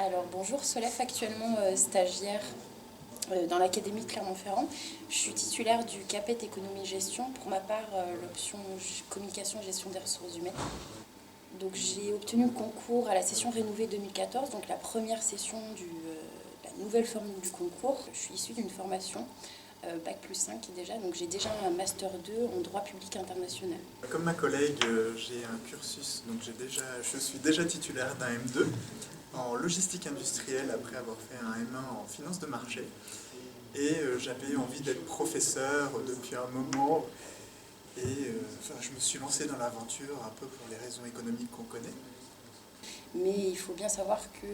Alors bonjour, Solève, actuellement stagiaire dans l'Académie de Clermont-Ferrand. Je suis titulaire du CAPET Économie-Gestion, pour ma part l'option Communication Gestion des ressources humaines. Donc j'ai obtenu le concours à la session rénovée 2014, donc la première session de la nouvelle formule du concours. Je suis issue d'une formation Bac plus 5 déjà, donc j'ai déjà un Master 2 en droit public international. Comme ma collègue, j'ai un cursus, donc je suis déjà titulaire d'un M2 en logistique industrielle après avoir fait un M1 en finance de marché. Et j'avais envie d'être professeur depuis un moment. Et je me suis lancé dans l'aventure un peu pour les raisons économiques qu'on connaît. Mais il faut bien savoir que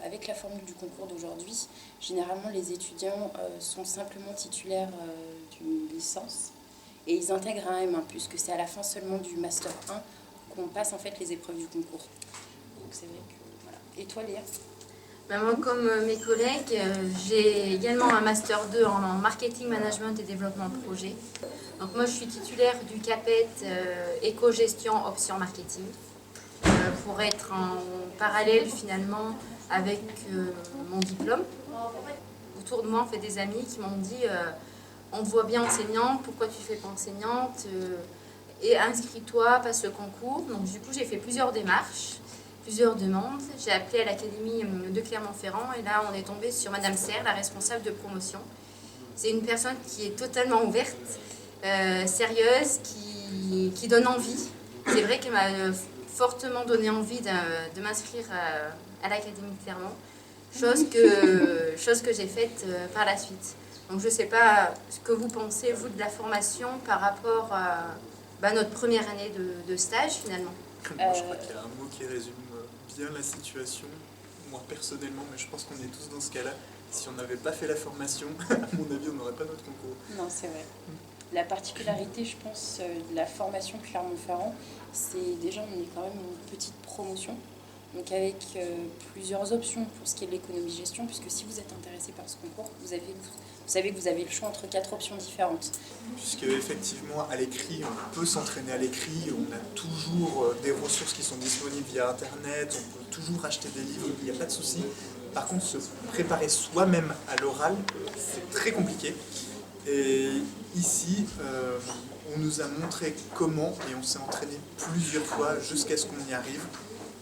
avec la formule du concours d'aujourd'hui, généralement les étudiants sont simplement titulaires d'une licence et ils intègrent un M1 puisque c'est à la fin seulement du Master 1 qu'on passe en fait les épreuves du concours. Donc c'est vrai que voilà. Et toi Léa? Moi, comme mes collègues, j'ai également un Master 2 en Marketing, Management et Développement de projet. Donc moi, je suis titulaire du CAPET Éco-Gestion Option Marketing pour être en parallèle finalement avec mon diplôme. Autour de moi, on fait des amis qui m'ont dit on te voit bien enseignante, pourquoi tu ne fais pas enseignante et inscris-toi, passe le concours. Donc du coup, j'ai fait plusieurs démarches. Plusieurs demandes. J'ai appelé à l'Académie de Clermont-Ferrand et là on est tombé sur Madame Serre, la responsable de promotion. C'est une personne qui est totalement ouverte, sérieuse, qui donne envie. C'est vrai qu'elle m'a fortement donné envie de m'inscrire à l'Académie de Clermont, chose que j'ai faite par la suite. Donc je ne sais pas ce que vous pensez, vous, de la formation par rapport à notre première année de stage finalement. Moi, je crois qu'il y a un mot qui résume bien la situation, moi personnellement, mais je pense qu'on est tous dans ce cas-là. Si on n'avait pas fait la formation, à mon avis, on n'aurait pas notre concours. Non, c'est vrai. La particularité, je pense, de la formation Clermont-Ferrand, c'est déjà on est quand même une petite promotion, donc avec plusieurs options pour ce qui est de l'économie-gestion, puisque si vous êtes intéressé par ce concours, vous savez que vous avez le choix entre 4 options différentes. Puisque effectivement, à l'écrit, on peut s'entraîner à l'écrit, on a toujours des ressources qui sont disponibles via Internet, on peut toujours acheter des livres, il n'y a pas de souci. Par contre, se préparer soi-même à l'oral, c'est très compliqué. Et ici, on nous a montré comment, et on s'est entraîné plusieurs fois jusqu'à ce qu'on y arrive.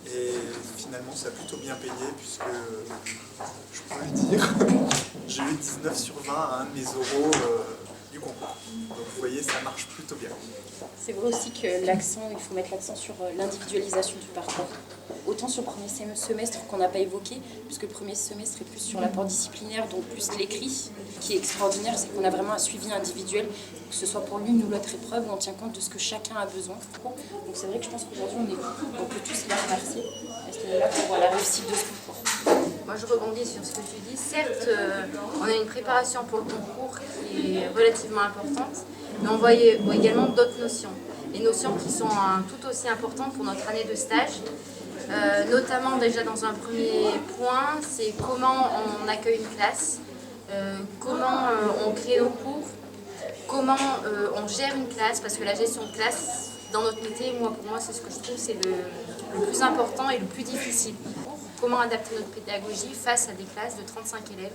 Et finalement, ça a plutôt bien payé, puisque, je peux le dire, j'ai eu 19 sur 20 à un de mes oraux du concours. Donc vous voyez, ça marche plutôt bien. C'est vrai aussi que il faut mettre l'accent sur l'individualisation du parcours. Autant sur le premier semestre qu'on n'a pas évoqué, puisque le premier semestre est plus sur l'apport disciplinaire, donc plus l'écrit. Ce qui est extraordinaire, c'est qu'on a vraiment un suivi individuel, que ce soit pour l'une ou l'autre épreuve, où on tient compte de ce que chacun a besoin. Donc c'est vrai que je pense qu'aujourd'hui, on peut tous les remercier à ce niveau-là pour la réussite de ce concours. Moi, je rebondis sur ce que tu dis. Certes, on a une préparation pour le concours qui est relativement importante, mais on voit également d'autres notions. Les notions qui sont tout aussi importantes pour notre année de stage, notamment déjà dans un premier point, c'est comment on accueille une classe, comment on crée nos cours, comment on gère une classe, parce que la gestion de classe, dans notre métier, pour moi, c'est ce que je trouve c'est le plus important et le plus difficile. Comment adapter notre pédagogie face à des classes de 35 élèves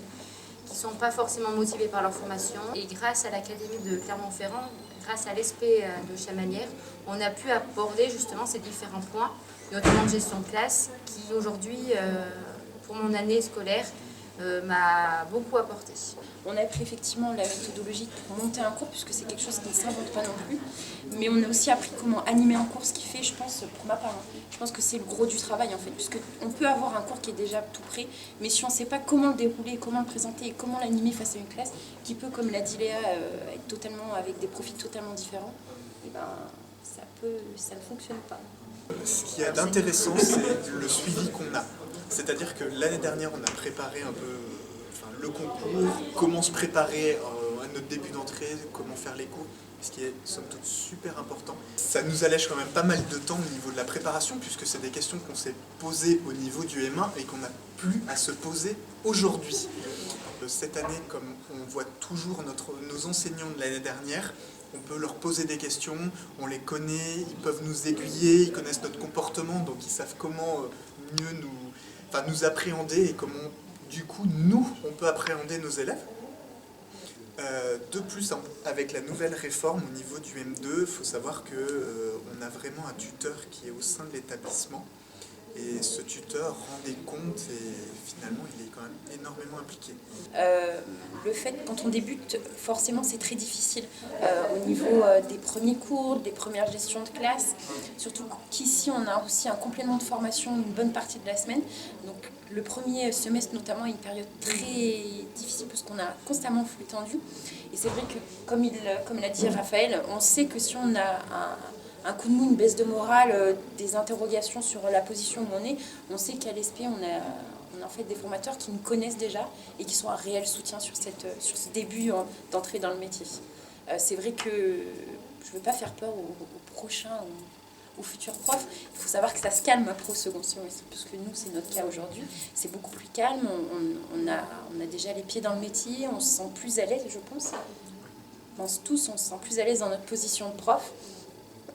qui ne sont pas forcément motivés par leur formation. Et grâce à l'Académie de Clermont-Ferrand, grâce à l'ESP de Chamalières, on a pu aborder justement ces différents points, notamment de gestion de classe, qui aujourd'hui, pour mon année scolaire, m'a beaucoup apporté. On a appris effectivement la méthodologie pour monter un cours, puisque c'est quelque chose qui ne s'invente pas non plus. Mais on a aussi appris comment animer un cours, ce qui fait, je pense, pour ma part, je pense que c'est le gros du travail en fait, puisqu'on peut avoir un cours qui est déjà tout prêt, mais si on ne sait pas comment le dérouler, comment le présenter et comment l'animer face à une classe, qui peut, comme l'a dit Léa, être totalement avec des profils totalement différents, et ça ne fonctionne pas. Ce qui est d'intéressant, c'est le suivi qu'on a. C'est-à-dire que l'année dernière, on a préparé un peu le concours, comment se préparer à notre début d'entrée, comment faire les cours, ce qui est somme toute super important. Ça nous allège quand même pas mal de temps au niveau de la préparation, puisque c'est des questions qu'on s'est posées au niveau du M1 et qu'on n'a plus à se poser aujourd'hui. Cette année, comme on voit toujours nos enseignants de l'année dernière, on peut leur poser des questions, on les connaît, ils peuvent nous aiguiller, ils connaissent notre comportement, donc ils savent comment mieux nous nous appréhender et comment, du coup, nous, on peut appréhender nos élèves. De plus, avec la nouvelle réforme au niveau du M2, il faut savoir qu'on a vraiment un tuteur qui est au sein de l'établissement. Et ce tuteur rend des comptes et finalement, il est quand même énormément impliqué. Le fait, quand on débute, forcément, c'est très difficile au niveau des premiers cours, des premières gestions de classe. Surtout qu'ici, on a aussi un complément de formation une bonne partie de la semaine. Donc, le premier semestre, notamment, est une période très difficile parce qu'on a constamment flux tendu. Et c'est vrai que, comme l'a dit Raphaël, on sait que si on a un coup de mou, une baisse de morale, des interrogations sur la position où on est, on sait qu'à l'ESP, on a en fait des formateurs qui nous connaissent déjà et qui sont un réel soutien sur ce début d'entrée dans le métier. C'est vrai que je ne veux pas faire peur aux prochains, aux futurs profs. Il faut savoir que ça se calme après au second semestre, parce que nous, c'est notre cas aujourd'hui. C'est beaucoup plus calme, on a déjà les pieds dans le métier, on se sent plus à l'aise, je pense. Je pense tous, on se sent plus à l'aise dans notre position de prof.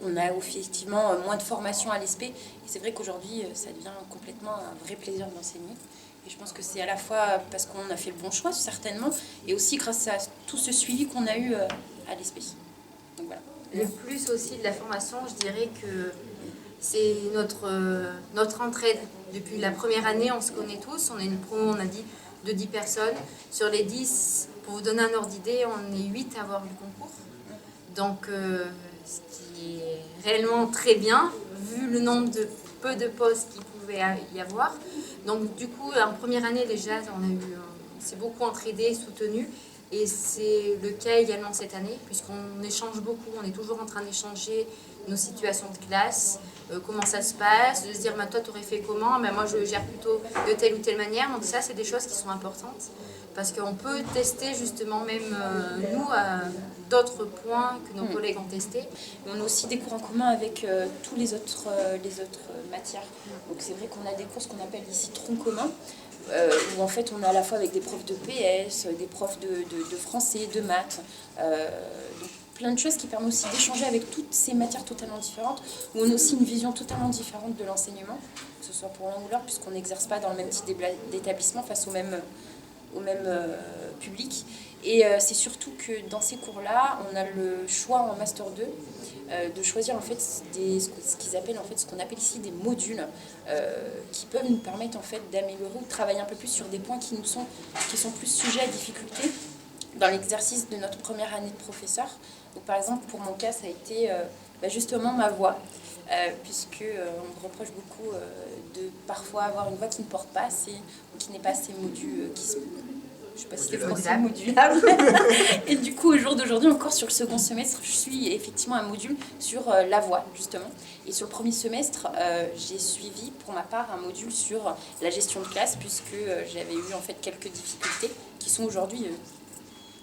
On a effectivement moins de formation à l'ESP et c'est vrai qu'aujourd'hui ça devient complètement un vrai plaisir d'enseigner. Et je pense que c'est à la fois parce qu'on a fait le bon choix certainement et aussi grâce à tout ce suivi qu'on a eu à l'ESP. Donc voilà. Le plus aussi de la formation, je dirais que c'est notre entraide. Depuis la première année, on se connaît tous, on est une promo, on a dit, de 10 personnes. Sur les 10, pour vous donner un ordre d'idée, on est 8 à avoir le concours. Donc ce qui est réellement très bien, vu le nombre de peu de postes qu'il pouvait y avoir. Donc du coup, en première année déjà, on s'est beaucoup entraidé, soutenu. Et c'est le cas également cette année, puisqu'on échange beaucoup, on est toujours en train d'échanger nos situations de classe, comment ça se passe, de se dire, toi, tu aurais fait comment, moi, je gère plutôt de telle ou telle manière. Donc ça, c'est des choses qui sont importantes, parce qu'on peut tester justement même nous d'autres points que nos collègues ont testés. On a aussi des cours en commun avec tous les autres matières. Donc c'est vrai qu'on a des cours qu'on appelle ici troncs communs, où en fait on a à la fois avec des profs de PS, des profs de français, de maths, donc plein de choses qui permettent aussi d'échanger avec toutes ces matières totalement différentes, où on a aussi une vision totalement différente de l'enseignement, que ce soit pour l'un ou l'autre, puisqu'on n'exerce pas dans le même type d'établissement face au même public. Et c'est surtout que dans ces cours-là, on a le choix en Master 2 de choisir en fait ce qu'on appelle ici des modules qui peuvent nous permettre en fait d'améliorer ou de travailler un peu plus sur des points qui sont plus sujets à difficulté dans l'exercice de notre première année de professeur. Donc par exemple pour mon cas ça a été justement ma voix, puisque on me reproche beaucoup de parfois avoir une voix qui ne porte pas assez ou qui n'est pas assez je ne sais pas si c'est français, modulable. Et du coup, au jour d'aujourd'hui, encore sur le second semestre, je suis effectivement un module sur la voix, justement. Et sur le premier semestre, j'ai suivi, pour ma part, un module sur la gestion de classe, puisque j'avais eu en fait quelques difficultés qui sont aujourd'hui,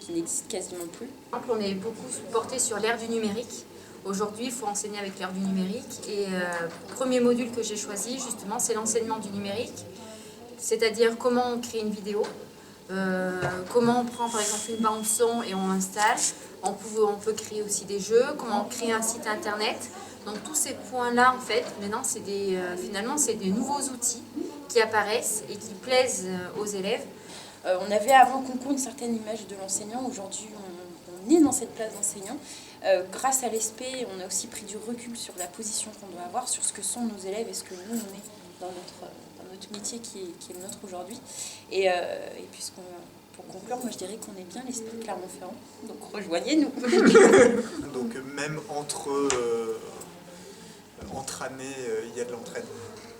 qui n'existent quasiment plus. On est beaucoup porté sur l'ère du numérique. Aujourd'hui, il faut enseigner avec l'ère du numérique. Et le premier module que j'ai choisi, justement, c'est l'enseignement du numérique. C'est-à-dire comment on crée une vidéo. Comment on prend par exemple une bande son et on installe, on peut créer aussi des jeux, comment on crée un site internet. Donc tous ces points-là en fait, maintenant finalement c'est des nouveaux outils qui apparaissent et qui plaisent aux élèves. On avait avant le concours une certaine image de l'enseignant, aujourd'hui on est dans cette place d'enseignant. Grâce à l'ESP, on a aussi pris du recul sur la position qu'on doit avoir, sur ce que sont nos élèves et ce que nous on est dans notre métier qui est le nôtre aujourd'hui. Et pour conclure, moi je dirais qu'on est bien l'ESP de Clermont-Ferrand, donc rejoignez-nous. Donc même entre années, il y a de l'entraide.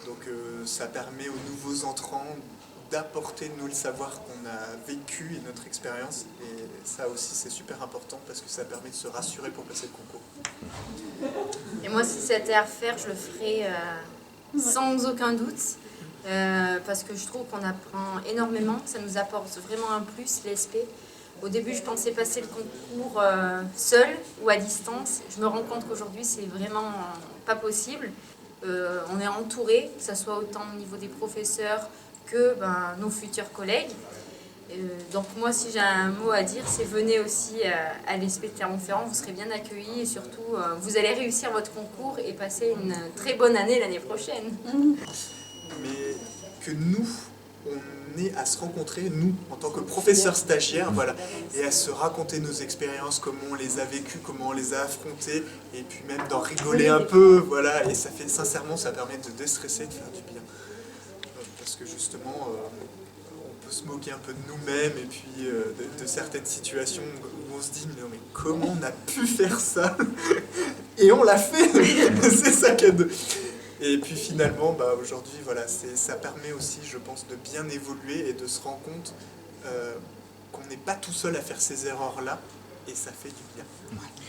Donc ça permet aux nouveaux entrants d'apporter nous le savoir qu'on a vécu et notre expérience. Et ça aussi c'est super important parce que ça permet de se rassurer pour passer le concours. Et moi si c'était à refaire, je le ferais sans aucun doute. Parce que je trouve qu'on apprend énormément, ça nous apporte vraiment un plus, l'ESP. Au début, je pensais passer le concours seul ou à distance. Je me rends compte qu'aujourd'hui, c'est vraiment pas possible. On est entouré, que ce soit autant au niveau des professeurs que nos futurs collègues. Donc moi, si j'ai un mot à dire, c'est venez aussi à l'ESP de Clermont-Ferrand, vous serez bien accueillis et surtout, vous allez réussir votre concours et passer une très bonne année l'année prochaine. Mais que nous, on est à se rencontrer, nous, en tant que professeurs stagiaires, voilà, et à se raconter nos expériences, comment on les a vécues, comment on les a affrontées, et puis même d'en rigoler un peu, voilà, et ça fait, sincèrement, ça permet de déstresser, de faire du bien. Parce que justement, on peut se moquer un peu de nous-mêmes, et puis de certaines situations où on se dit, mais comment on a pu faire ça? Et on l'a fait. C'est ça qui est de... Et puis finalement, aujourd'hui, voilà, ça permet aussi, je pense, de bien évoluer et de se rendre compte qu'on n'est pas tout seul à faire ces erreurs-là, et ça fait du bien.